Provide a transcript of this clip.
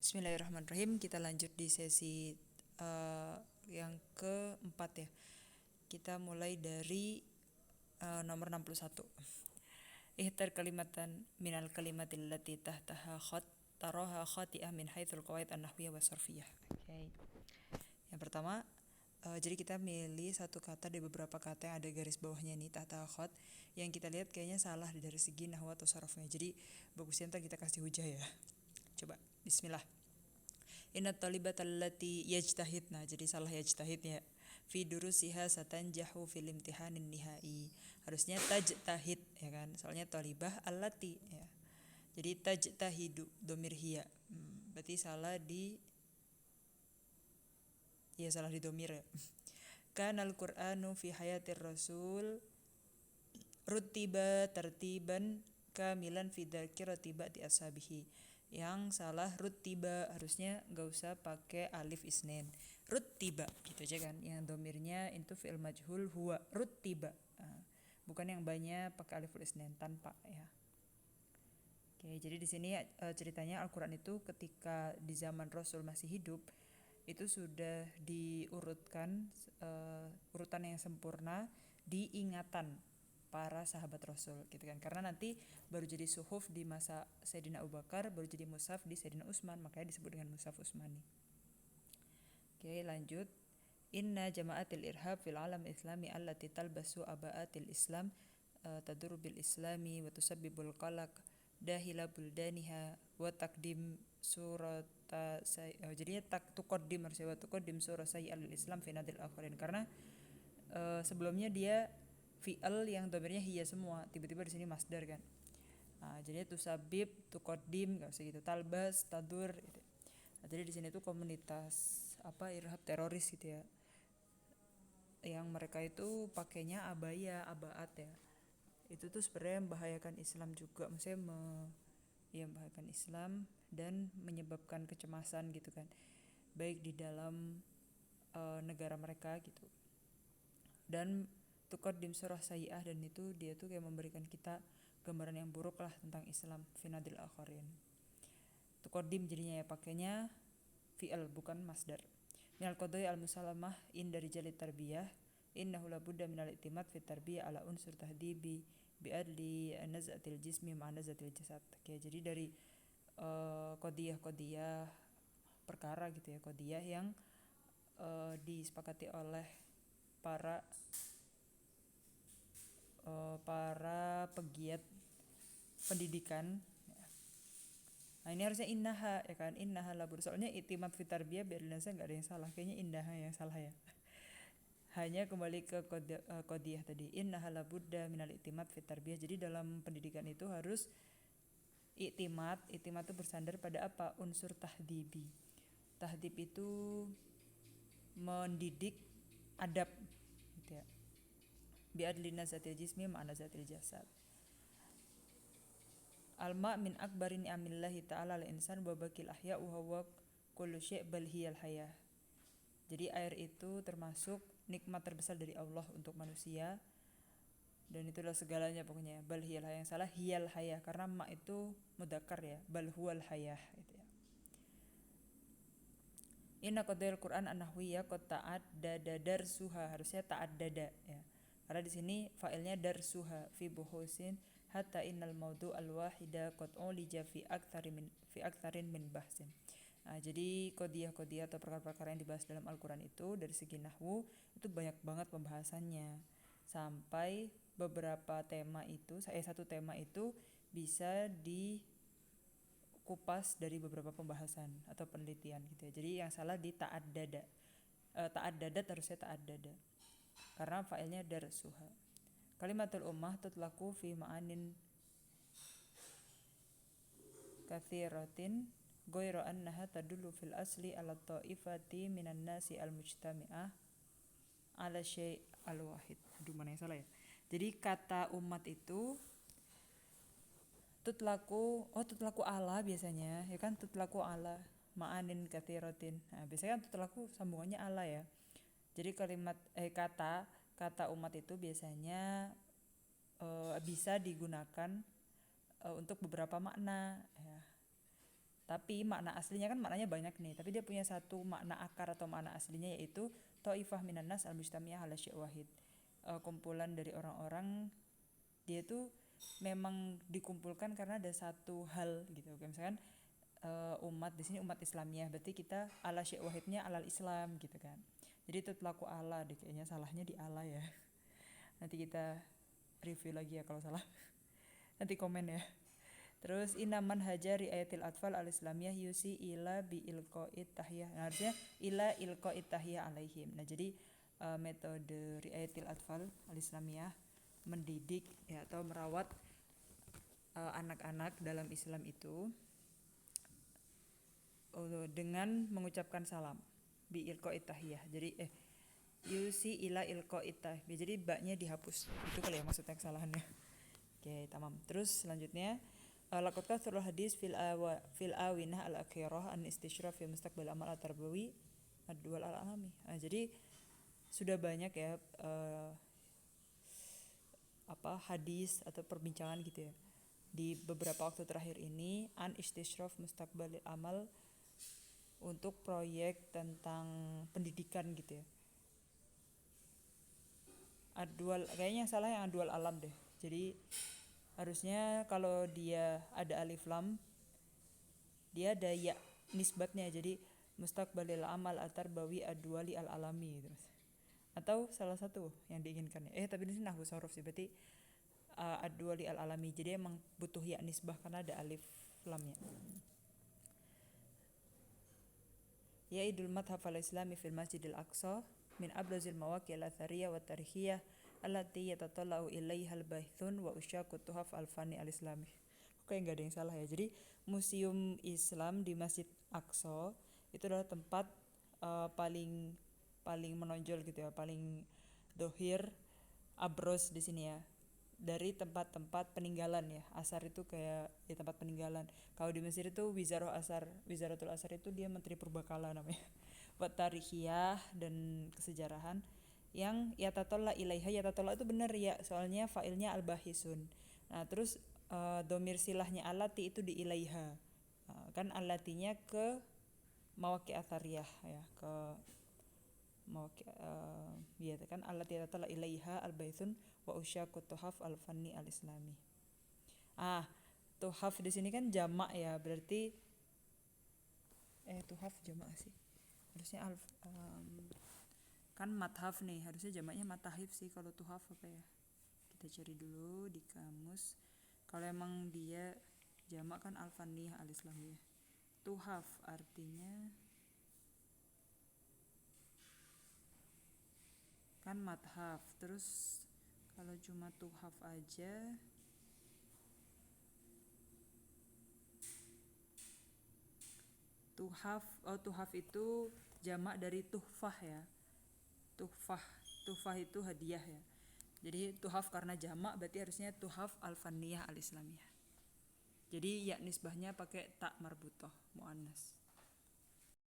Bismillahirrahmanirrahim. Kita lanjut di sesi yang keempat ya. Kita mulai dari nomor 61. Ihtar kalimatan minal kalimatil lati tahtaha khat taraha khati'ah min haitsul qawaid an-nahwiyah was sarfiyah. Okay. Yang pertama, jadi kita milih satu kata dari beberapa kata yang ada garis bawahnya nih tahtaha khat yang kita lihat kayaknya salah dari segi nahwu atau sarafnya. Jadi bagusnya ntar kita kasih hujah ya. Coba, bismillah. Inna talibatal lati yajtahidna, jadi salah yajtahid ya. Fi durusiha satanjahu fil imtihanin nihai. Harusnya tajtahid ya kan. Soalnya talibah allati ya. Jadi tajtahidu domir hiya. Berarti salah di domir ya. Kanal Qur'anu fi hayatir rasul rutiba tartiban kamilan fi dzakirati ba'di ashabihi. Yang salah rutiba, harusnya nggak usah pakai alif isnin, rutiba gitu aja kan. Yang domirnya itu fi'il majhul huwa rutiba, bukan yang banyak pakai alif isnin tanpa ya. Oke, jadi di sini ceritanya Al-Quran itu ketika di zaman Rasul masih hidup itu sudah diurutkan urutan yang sempurna di ingatan para sahabat Rasul gitu kan. Karena nanti baru jadi suhuf di masa Sayyidina Abu Bakar, baru jadi mushaf di Sayyidina Utsman, makanya disebut dengan mushaf Utsmani. Oke, lanjut. Inna jama'atil irhab fil alam islami allati talbasu aba'atil islam tadur bil islami wa tusabbibul qalaq dahila buldaniha wa taqdim surata jadinya tuqaddim harusnya wa tuqaddim surah sayyal islam fi nadil akhirin. Karena sebelumnya dia fi'al yang domirnya hiya semua, tiba-tiba di sini masdar kan. Jadi tusabib, tuqaddim, enggak usah gitu. Talbas, tadur gitu. Jadi di sini tuh komunitas irhab teroris gitu ya. Yang mereka itu pakainya abaya, abaat ya. Itu tuh sebenarnya membahayakan Islam juga, maksudnya membahayakan Islam dan menyebabkan kecemasan gitu kan. Baik di dalam negara mereka gitu. Dan tuqaddim surah sayyi'ah, dan itu dia tuh kayak memberikan kita gambaran yang buruk lah tentang Islam finadil akhirin. Tuqaddim jadinya ya pakainya fi'al bukan masdar. Minal qadai al-musalamah in dari jali tarbiyah innahu labudda minal i'timad fi tarbiyah ala unsur tahdibi bi'adli nazatil jismi ma nazatil jasad. Oke, jadi dari qadiyah perkara gitu ya, qadiyah yang disepakati oleh para pegiat pendidikan. Nah ini harusnya innaha ya kan, innaha labur. Soalnya i'timad fi tarbiyah biadlinasa nggak ada yang salah, kayaknya innaha yang salah ya. Hanya kembali ke qadiyah tadi, innaha labudda minal i'timad fi tarbiyah. Jadi dalam pendidikan itu harus i'timad itu bersandar pada apa? Unsur tahdibi. Tahdib itu mendidik adab gitu ya. Biadlina zatil jismi ma'ana zatil jasad. Alma min akbarin ni'amillahi ta'ala al-insan wa bakil ahya wa huwa kullu syai' bal hiyal hayah. Jadi air itu termasuk nikmat terbesar dari Allah untuk manusia, dan itulah segalanya pokoknya. Bal hiyal hayah, yang salah hiyal hayah karena ma itu mudzakkar ya, bal huwal hayah gitu ya. Inna qadil Quran an-nahwiyah qad ta'addada darsuha, harusnya ta'addada ya. Karena di sini fa'ilnya darsuha fi buhusin hatta innal maudu al-wahida qad ulija fi aktsarin min bahsin. Jadi qadiyah-qadiyah atau perkara-perkara yang dibahas dalam Al-Qur'an itu dari segi nahwu itu banyak banget pembahasannya. Sampai beberapa tema itu, satu tema itu bisa kupas dari beberapa pembahasan atau penelitian gitu ya. Jadi yang salah di ta'addada. Ta'addadat harusnya ta'addada. Karena failnya darsuha. Kalimatul ummah tutlaqu fi ma'anin katsiratin ghairu annaha tadullu fil asli ala ta'ifati minan nasi al-mujtami'ah ala syai' al-wahid. Aduh, mana yang salah ya? Jadi kata umat itu tutlaku ala biasanya ya kan, tutlaku ala ma'anin katsiratin. Biasanya kan tutlaku sambungannya ala ya. Jadi kalimat kata umat itu biasanya bisa digunakan untuk beberapa makna ya. Tapi makna aslinya kan maknanya banyak nih, tapi dia punya satu makna akar atau makna aslinya, yaitu ta'ifah minan nas al-mustamiyah ala syai' wahid. Kumpulan dari orang-orang, dia tuh memang dikumpulkan karena ada satu hal gitu. Kayak misalkan umat di sini umat Islamiyah, berarti kita ala syai' wahidnya alal Islam gitu kan. Jadi itu pelaku Allah deh, kayaknya salahnya di Allah ya. Nanti kita review lagi ya kalau salah. Nanti komen ya. Terus inaman hajari ayatil atfal al-islamiyah yusi ila bi ilqa'it tahiyah. Nah, harusnya ila ilqa'it tahiyah alaihim. Nah, jadi metode riayatil atfal al-islamiyah mendidik ya atau merawat anak-anak dalam Islam itu dengan mengucapkan salam bi ilqa'it tahiyah. Jadi yusi ila ilqa'it tahiyah. Jadi baknya dihapus. Itu kali ya maksudnya kesalahannya. Oke, tamam. Terus selanjutnya laqad katsara hadis fil awinah al akhirah an istishraf fi mustaqbal amal at-tarbawi ad-dual al-alami. Jadi sudah banyak ya hadis atau perbincangan gitu ya di beberapa waktu terakhir ini an istishraf mustaqbal amal untuk proyek tentang pendidikan gitu ya. Ad-dual, kayaknya salah yang ad-dual alam deh. Jadi harusnya kalau dia ada alif lam, dia ada ya nisbatnya, jadi mustaqbalil amal at-tarbawi ad-duali al-alami gitu. Atau salah satu yang diinginkan. Tapi ini nahwu sorof sih, berarti ad-duali al-alami. Jadi emang butuh ya nisbah karena ada alif lamnya. Ya idul madhab al-islami fil masjidil aqsa min abrazil mawaqi al-athariyah wa tarihiyah allati yatatallau ilaiha al-baithun wa usyaqut tuhaf al-fani al-islami. Oke, enggak ada yang salah ya. Jadi museum Islam di Masjid Aqsa itu adalah tempat paling menonjol gitu ya, paling dohir abros di sini ya, dari tempat-tempat peninggalan ya. Asar itu kayak ya tempat peninggalan. Kalau di Mesir itu Wizaratul Asar itu dia menteri purbakala namanya. Buat tarihiyah dan kesejarahan yang yatatolla ilaiha, yatatolla itu benar ya, soalnya fa'ilnya al-bahisun. Nah, terus domir silahnya alati itu di ilaiha. Kan alatinya ke mawaqi athariyah ya, ke mawaqi ya kan alati yatatolla ilaiha al-baithun wa usyaqut tuhaf al-fanni al-islami. Tuhaf di sini kan jamak ya, berarti tuhaf jamak sih. Harusnya kan mathaf nih, harusnya jamaknya matahif sih. Kalau tuhaf apa ya? Kita cari dulu di kamus. Kalau emang dia jamak kan al-fanniyah al-islamiyah. Tuhaf artinya kan mathaf. Terus kalau cuma tuhaf aja tuhaf itu jamak dari tuhfah ya. Tuhfah itu hadiah ya. Jadi tuhaf karena jamak berarti harusnya tuhaf al-fanniyah al-islamiyah. Jadi ya nisbahnya pakai tak marbutoh muannas.